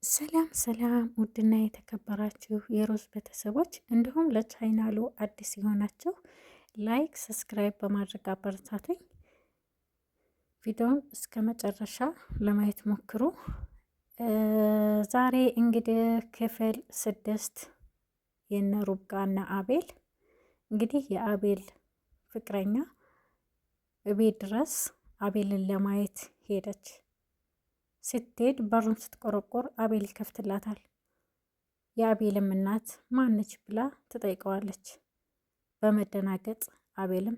ሰላም ሰላም ውድና የተከበራችሁ የሮዝ ቤተሰቦች እንዲሁም ለቻናሉ አዲስ የሆናችሁ ላይክ፣ ሰብስክራይብ በማድረግ አበረታቱኝ። ቪዲዮውን እስከ መጨረሻ ለማየት ሞክሩ። ዛሬ እንግዲህ ክፍል 6 የነ ሩብቃና አቤል እንግዲህ የአቤል ፍቅረኛ እቤት ድረስ አቤልን ለማየት ሄደች። ስትሄድ በሩን ስትቆረቆር አቤል ይከፍትላታል። የአቤልም እናት ማነች ብላ ትጠይቀዋለች። በመደናገጥ አቤልም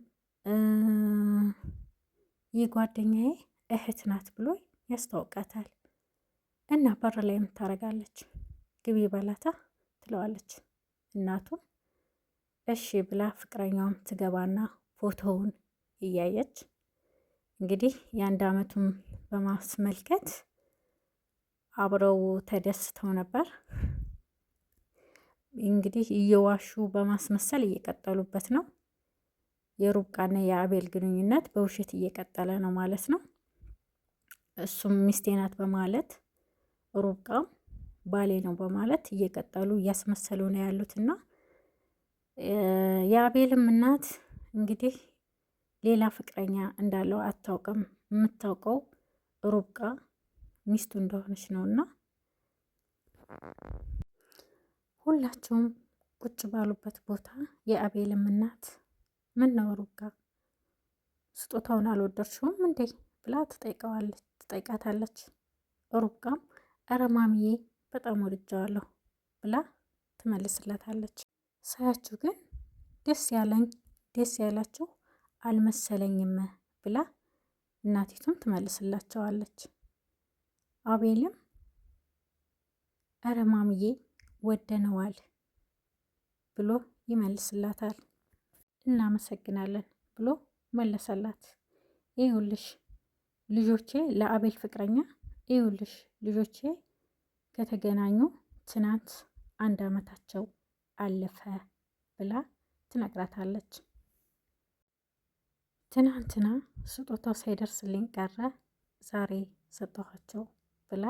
ይህ ጓደኛዬ እህት ናት ብሎ ያስታውቃታል። እና በር ላይ ታረጋለች። ግቢ በላታ ትለዋለች። እናቱም እሺ ብላ ፍቅረኛውም ትገባና ፎቶውን እያየች እንግዲህ የአንድ አመቱን በማስመልከት አብረው ተደስተው ነበር። እንግዲህ እየዋሹ በማስመሰል እየቀጠሉበት ነው። የሩብቃና የአቤል ግንኙነት በውሸት እየቀጠለ ነው ማለት ነው። እሱም ሚስቴ ናት በማለት ሩብቃም ባሌ ነው በማለት እየቀጠሉ እያስመሰሉ ነው ያሉትና የአቤልም እናት እንግዲህ ሌላ ፍቅረኛ እንዳለው አታውቅም። የምታውቀው ሩብቃ ሚስቱ እንደሆነች ነውና ሁላቸውም ቁጭ ባሉበት ቦታ የአቤልም እናት ምን ነው ሩብቃ ስጦታውን አልወደድሽውም እንዴ ብላ ትጠይቃታለች። ሩብቃም ኧረ ማሚዬ በጣም ወድጀዋለሁ ብላ ትመልስላታለች። ሳያችሁ ግን ደስ ያላችሁ አልመሰለኝም ብላ እናቲቱም ትመልስላቸዋለች። አቤልም ኧረ ማሚዬ ወደነዋል ብሎ ይመልስላታል። እናመሰግናለን ብሎ መለሰላት። ይኸውልሽ ልጆቼ ለአቤል ፍቅረኛ ይኸውልሽ ልጆቼ ከተገናኙ ትናንት 1 አመታቸው አለፈ ብላ ትነግራታለች። ትናንትና ስጦታው ሳይደርስልኝ ቀረ ዛሬ ሰጠኋቸው ብላ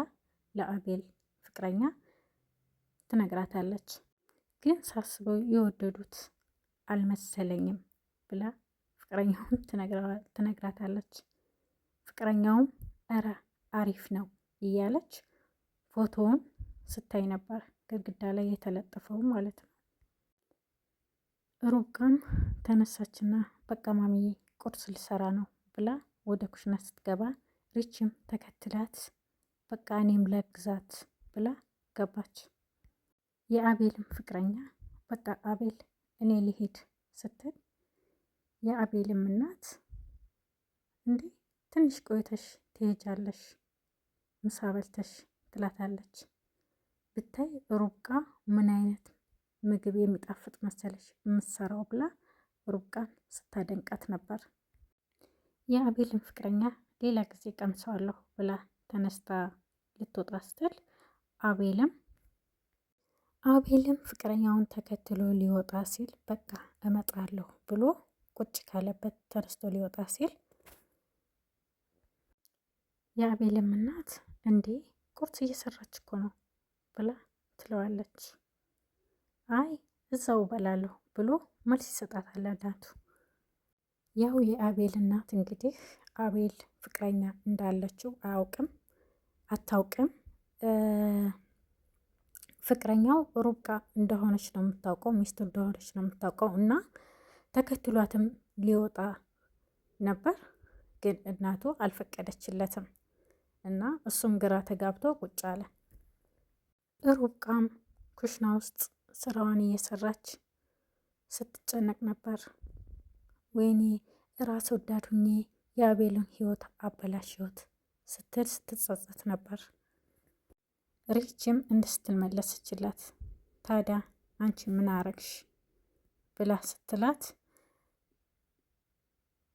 ለአቤል ፍቅረኛ ትነግራታለች። ግን ሳስበው የወደዱት አልመሰለኝም ብላ ፍቅረኛውም ትነግራታለች። ፍቅረኛውም እረ አሪፍ ነው እያለች ፎቶውን ስታይ ነበር፣ ግድግዳ ላይ የተለጠፈው ማለት ነው። ሩብቃም ተነሳችና በቃ ማሚዬ ቁርስ ልሰራ ነው ብላ ወደ ኩሽና ስትገባ ሪችም ተከትላት በቃ እኔም ለግዛት ብላ ገባች። የአቤልም ፍቅረኛ በቃ አቤል እኔ ልሄድ ስትል የአቤልም እናት እንዴ ትንሽ ቆይተሽ ትሄጃለሽ ምሳ በልተሽ ትላታለች። ብታይ ሩብቃ ምን አይነት ምግብ የሚጣፍጥ መሰለሽ የምትሰራው ብላ ሩብቃን ስታደንቃት ነበር። የአቤልን ፍቅረኛ ሌላ ጊዜ ቀምሰዋለሁ ብላ ተነስታ ልትወጣ ስትል አቤልም ፍቅረኛውን ተከትሎ ሊወጣ ሲል በቃ እመጣለሁ ብሎ ቁጭ ካለበት ተነስቶ ሊወጣ ሲል የአቤልም እናት እንዴ ቁርስ እየሰራች እኮ ነው ብላ ትለዋለች። አይ እዛው እበላለሁ ብሎ መልስ ይሰጣታል እናቱ። ያው የአቤል እናት እንግዲህ አቤል ፍቅረኛ እንዳለችው አታውቅም። ፍቅረኛው ሩብቃ እንደሆነች ነው የምታውቀው፣ ሚስቱ እንደሆነች ነው የምታውቀው እና ተከትሏትም ሊወጣ ነበር፣ ግን እናቱ አልፈቀደችለትም እና እሱም ግራ ተጋብቶ ቁጭ አለ። ሩብቃም ኩሽና ውስጥ ስራዋን እየሰራች ስትጨነቅ ነበር። ወይኔ ራስ ወዳድ ሁኜ የአቤልን ህይወት አበላሽሁት ስትል ስትጸጸት ነበር። ሪችም እንድስትል መለሰችላት። ታዲያ አንቺ ምን አረግሽ ብላ ስትላት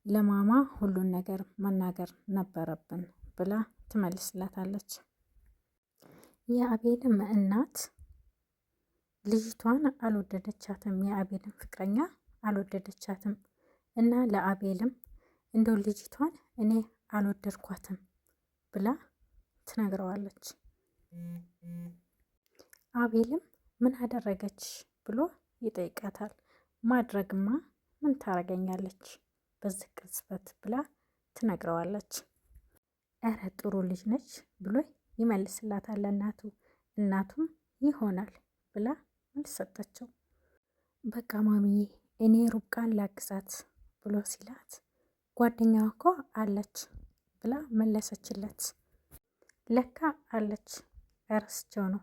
ለማማ ሁሉን ነገር መናገር ነበረብን ብላ ትመልስላታለች። የአቤልም እናት ልጅቷን አልወደደቻትም፣ የአቤልን ፍቅረኛ አልወደደቻትም እና ለአቤልም እንደው ልጅቷን እኔ አልወደድኳትም ብላ ትነግረዋለች። አቤልም ምን አደረገች ብሎ ይጠይቃታል። ማድረግማ ምን ታረገኛለች በዚህ ቅጽበት ብላ ትነግረዋለች። እረ ጥሩ ልጅ ነች ብሎ ይመልስላታል እናቱ። እናቱም ይሆናል ብላ መልስ ሰጠችው። በቃ ማሚዬ እኔ ሩብቃን ላግዛት ብሎ ሲላት ጓደኛዋ እኮ አለች ብላ መለሰችለት። ለካ አለች እረስቸው ነው።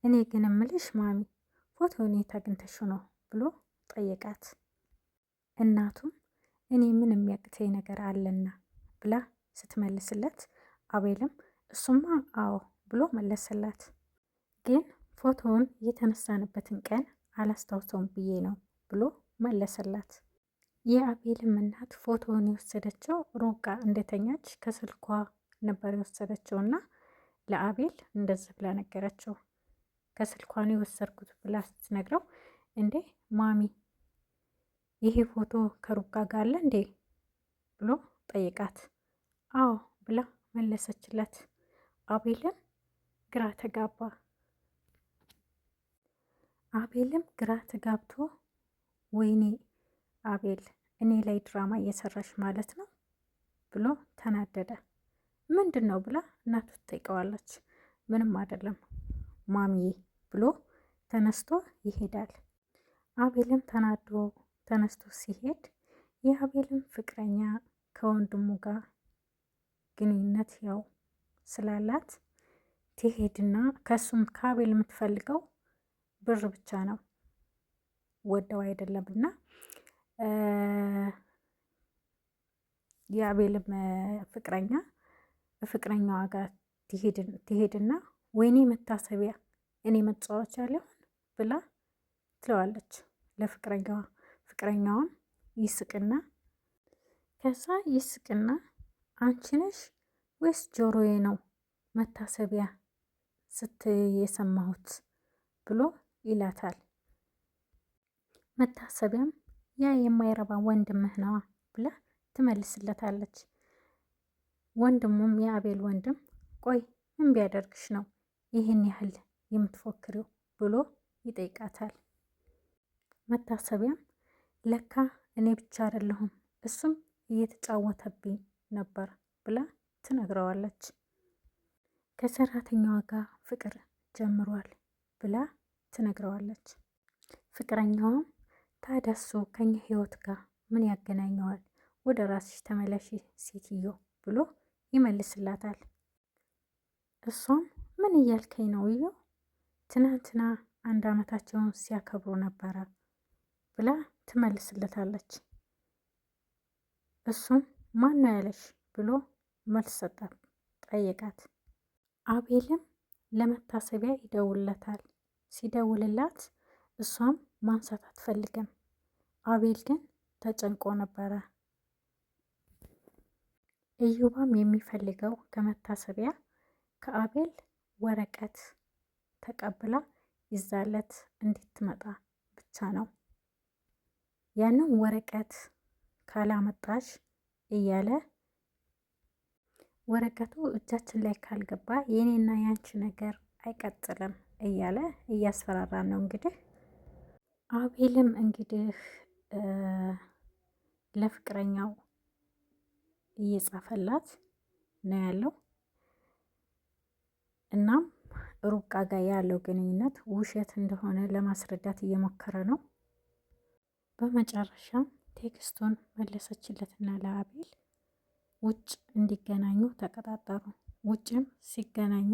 እኔ ግን እምልሽ ማሚ ፎቶውን የት አግኝተሽው ነው ብሎ ጠየቃት። እናቱም እኔ ምን የሚያቅተኝ ነገር አለና ብላ ስትመልስለት አቤልም እሱማ አዎ ብሎ መለሰላት። ግን ፎቶውን የተነሳንበትን ቀን አላስታውሰውም ብዬ ነው ብሎ መለሰላት። የአቤልም እናት ፎቶውን የወሰደችው ሩብቃ እንደተኛች ከስልኳ ነበር የወሰደችው እና ለአቤል እንደዚህ ብላ ነገረችው። ከስልኳን የወሰድኩት ብላ ስትነግረው እንዴ ማሚ ይሄ ፎቶ ከሩብቃ ጋር አለ እንዴ ብሎ ጠይቃት። አዎ ብላ መለሰችለት። አቤልም ግራ ተጋባ። አቤልም ግራ ተጋብቶ ወይኔ አቤል እኔ ላይ ድራማ እየሰራሽ ማለት ነው ብሎ ተናደደ። ምንድን ነው ብላ እናቱ ትጠይቀዋለች። ምንም አይደለም ማሚዬ ብሎ ተነስቶ ይሄዳል። አቤልም ተናዶ ተነስቶ ሲሄድ የአቤልም ፍቅረኛ ከወንድሙ ጋር ግንኙነት ያው ስላላት ትሄድና ከሱም ከአቤል የምትፈልገው ብር ብቻ ነው ወደው አይደለምና የአቤልም ፍቅረኛ ፍቅረኛዋ ጋር ትሄድና ወይኔ መታሰቢያ እኔ መጫወቻ ሊሆን ብላ ትለዋለች ለፍቅረኛዋ። ፍቅረኛዋም ይስቅና ከዛ ይስቅና አንቺ ነሽ ወይስ ጆሮዬ ነው መታሰቢያ ስትይ የሰማሁት ብሎ ይላታል። መታሰቢያም ያ የማይረባ ወንድምህ ነዋ ብላ ትመልስለታለች። ወንድሙም የአቤል ወንድም ቆይ ምን ቢያደርግሽ ነው ይህን ያህል የምትፎክሪው ብሎ ይጠይቃታል። መታሰቢያም ለካ እኔ ብቻ አይደለሁም እሱም እየተጫወተብኝ ነበር ብላ ትነግረዋለች። ከሰራተኛዋ ጋር ፍቅር ጀምሯል ብላ ትነግረዋለች። ፍቅረኛዋም ታዲያ እሱ ከኛ ህይወት ጋር ምን ያገናኘዋል? ወደ ራስሽ ተመለሺ ሴትዮ ብሎ ይመልስላታል። እሷም ምን እያልከኝ ነው እዮ? ትናንትና 1 ዓመታቸውን ሲያከብሩ ነበረ ብላ ትመልስለታለች። እሱም ማን ነው ያለሽ ብሎ መልስ ሰጣት ጠየቃት። አቤልም ለመታሰቢያ ይደውልለታል። ሲደውልላት እሷም ማንሳት አትፈልግም። አቤል ግን ተጨንቆ ነበረ። እዩባም የሚፈልገው ከመታሰቢያ ከአቤል ወረቀት ተቀብላ ይዛለት እንድትመጣ ብቻ ነው። ያንን ወረቀት ካላመጣሽ እያለ ወረቀቱ እጃችን ላይ ካልገባ የኔና ያንቺ ነገር አይቀጥልም እያለ እያስፈራራን ነው። እንግዲህ አቤልም እንግዲህ ለፍቅረኛው እየጻፈላት ነው ያለው። እናም ሩብቃ ጋር ያለው ግንኙነት ውሸት እንደሆነ ለማስረዳት እየሞከረ ነው። በመጨረሻም ቴክስቱን መለሰችለትና ለአቤል ውጭ እንዲገናኙ ተቀጣጠሩ። ውጭም ሲገናኙ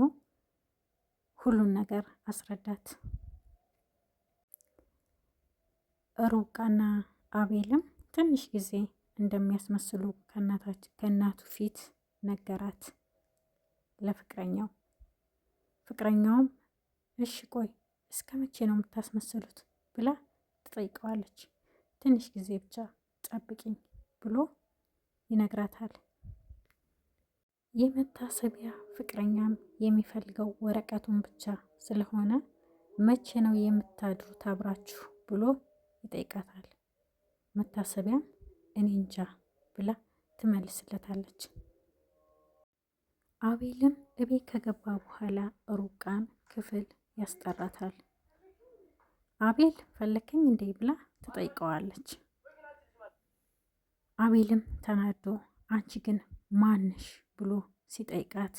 ሁሉን ነገር አስረዳት። ሩብቃና አቤልም ትንሽ ጊዜ እንደሚያስመስሉ ከእናቱ ፊት ነገራት ለፍቅረኛው። ፍቅረኛውም እሺ ቆይ እስከ መቼ ነው የምታስመስሉት ብላ ትጠይቀዋለች። ትንሽ ጊዜ ብቻ ጠብቂኝ ብሎ ይነግራታል። የመታሰቢያ ፍቅረኛም የሚፈልገው ወረቀቱን ብቻ ስለሆነ መቼ ነው የምታድሩት አብራችሁ ብሎ ይጠይቃታል። መታሰቢያም እኔ እንጃ ብላ ትመልስለታለች። አቤልም እቤት ከገባ በኋላ ሩብቃን ክፍል ያስጠራታል። አቤል ፈለከኝ እንዴ ብላ ትጠይቀዋለች። አቤልም ተናዶ አንቺ ግን ማንሽ ብሎ ሲጠይቃት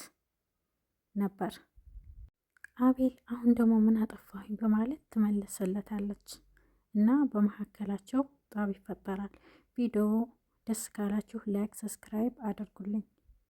ነበር። አቤል አሁን ደግሞ ምን አጠፋሁኝ በማለት ትመለሰለታለች እና በመካከላቸው ጠብ ይፈጠራል። ቪዲዮ ደስ ካላችሁ ላይክ፣ ሰብስክራይብ አድርጉልኝ።